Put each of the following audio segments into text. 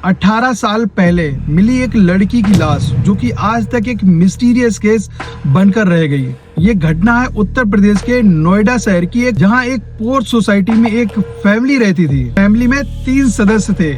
18 साल पहले मिली एक लड़की की लाश जो कि आज तक एक मिस्टीरियस केस बनकर रह गई। ये घटना है उत्तर प्रदेश के नोएडा शहर की, एक जहां एक पोर्ट सोसाइटी में एक फैमिली रहती थी। फैमिली में 3 सदस्य थे,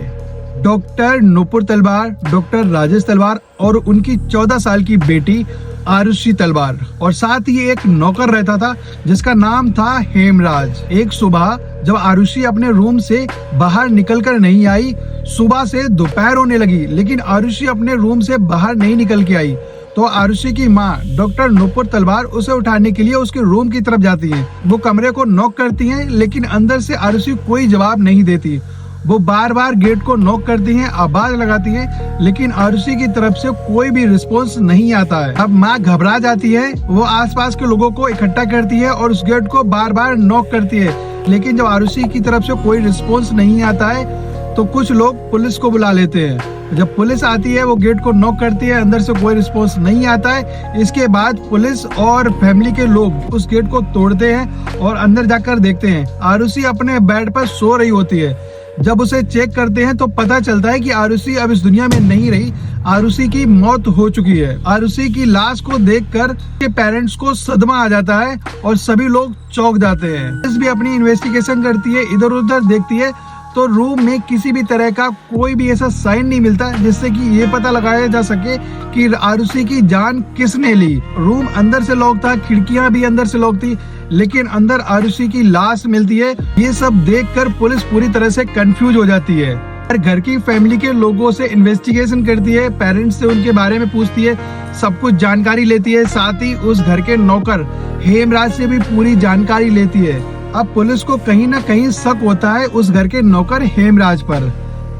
डॉक्टर नुपुर तलवार, डॉक्टर राजेश तलवार और उनकी 14 साल की बेटी आरुषि तलवार, और साथ ही एक नौकर रहता था जिसका नाम था हेमराज। एक सुबह जब आरुषि अपने रूम से बाहर निकलकर नहीं आई, सुबह से दोपहर होने लगी लेकिन आरुषि अपने रूम से बाहर नहीं निकल के आई, तो आरुषि की माँ डॉक्टर नुपुर तलवार उसे उठाने के लिए उसके रूम की तरफ जाती हैं। वो कमरे को नॉक करती हैं लेकिन अंदर से आरुषि कोई जवाब नहीं देती। वो बार बार गेट को नॉक करती हैं, आवाज लगाती हैं, लेकिन आरुषि की तरफ से कोई भी रिस्पॉन्स नहीं आता है। अब माँ घबरा जाती है, वो आसपास के लोगों को इकट्ठा करती है और उस गेट को बार बार नॉक करती है, लेकिन जब आरुषि की तरफ से कोई रिस्पॉन्स नहीं आता है तो कुछ लोग पुलिस को बुला लेते हैं। जब पुलिस आती है वो गेट को नॉक करती है, अंदर से कोई रिस्पॉन्स नहीं आता है। इसके बाद पुलिस और फैमिली के लोग उस गेट को तोड़ते हैं और अंदर जाकर देखते हैं आरुषि अपने बेड पर सो रही होती है। जब उसे चेक करते हैं तो पता चलता है कि आरुषि अब इस दुनिया में नहीं रही, आरुषि की मौत हो चुकी है। आरुषि की लाश को देखकर के पेरेंट्स को सदमा आ जाता है और सभी लोग चौंक जाते हैं। पुलिस भी अपनी इन्वेस्टिगेशन करती है, इधर उधर देखती है, तो रूम में किसी भी तरह का कोई भी ऐसा साइन नहीं मिलता जिससे कि ये पता लगाया जा सके कि आरुषि की जान किसने ली। रूम अंदर से लॉक था, खिड़कियां भी अंदर से लॉक थी, लेकिन अंदर आरुषि की लाश मिलती है। ये सब देखकर पुलिस पूरी तरह से कंफ्यूज हो जाती है। घर की फैमिली के लोगों से इन्वेस्टिगेशन करती है, पेरेंट्स से उनके बारे में पूछती है, सब कुछ जानकारी लेती है। साथ ही उस घर के नौकर हेमराज से भी पूरी जानकारी लेती है। अब पुलिस को कहीं ना कहीं शक होता है उस घर के नौकर हेमराज पर।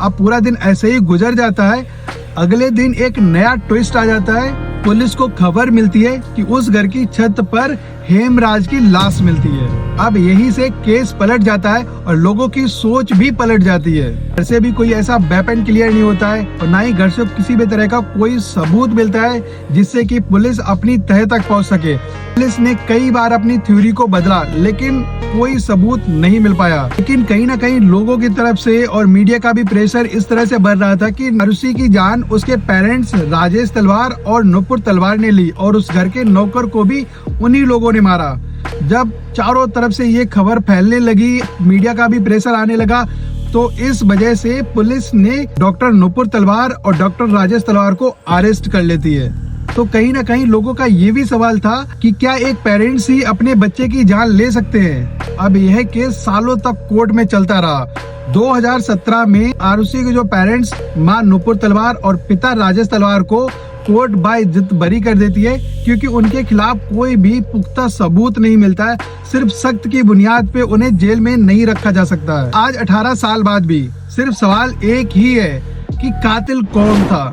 अब पूरा दिन ऐसे ही गुजर जाता है। अगले दिन एक नया ट्विस्ट आ जाता है। पुलिस को खबर मिलती है कि उस घर की छत पर हेमराज की लाश मिलती है। अब यहीं से केस पलट जाता है और लोगों की सोच भी पलट जाती है। घर से भी कोई ऐसा वेपन क्लियर नहीं होता है और ना ही घर से किसी भी तरह का कोई सबूत मिलता है जिससे कि पुलिस अपनी तह तक पहुंच सके। पुलिस ने कई बार अपनी थ्योरी को बदला लेकिन कोई सबूत नहीं मिल पाया। लेकिन कहीं ना कहीं लोगों की तरफ से और मीडिया का भी प्रेशर इस तरह से बढ़ रहा था कि आरुषि की जान उसके पेरेंट्स राजेश तलवार और नुपुर तलवार ने ली और उस घर के नौकर को भी उन्हीं लोगों ने मारा। जब चारों तरफ से ये खबर फैलने लगी, मीडिया का भी प्रेशर आने लगा, तो इस वजह से पुलिस ने डॉक्टर नुपुर तलवार और डॉक्टर राजेश तलवार को अरेस्ट कर लेती है। तो कहीं ना कहीं लोगों का ये भी सवाल था कि क्या एक पेरेंट्स ही अपने बच्चे की जान ले सकते हैं। अब यह केस सालों तक कोर्ट में चलता रहा। 2017 में आरुषि के जो पेरेंट्स मां नुपुर तलवार और पिता राजेश तलवार को कोर्ट बाय जिद बरी कर देती है, क्योंकि उनके खिलाफ कोई भी पुख्ता सबूत नहीं मिलता है। सिर्फ सख्त की बुनियाद पे उन्हें जेल में नहीं रखा जा सकता है। आज 18 साल बाद भी सिर्फ सवाल एक ही है कि कातिल कौन था।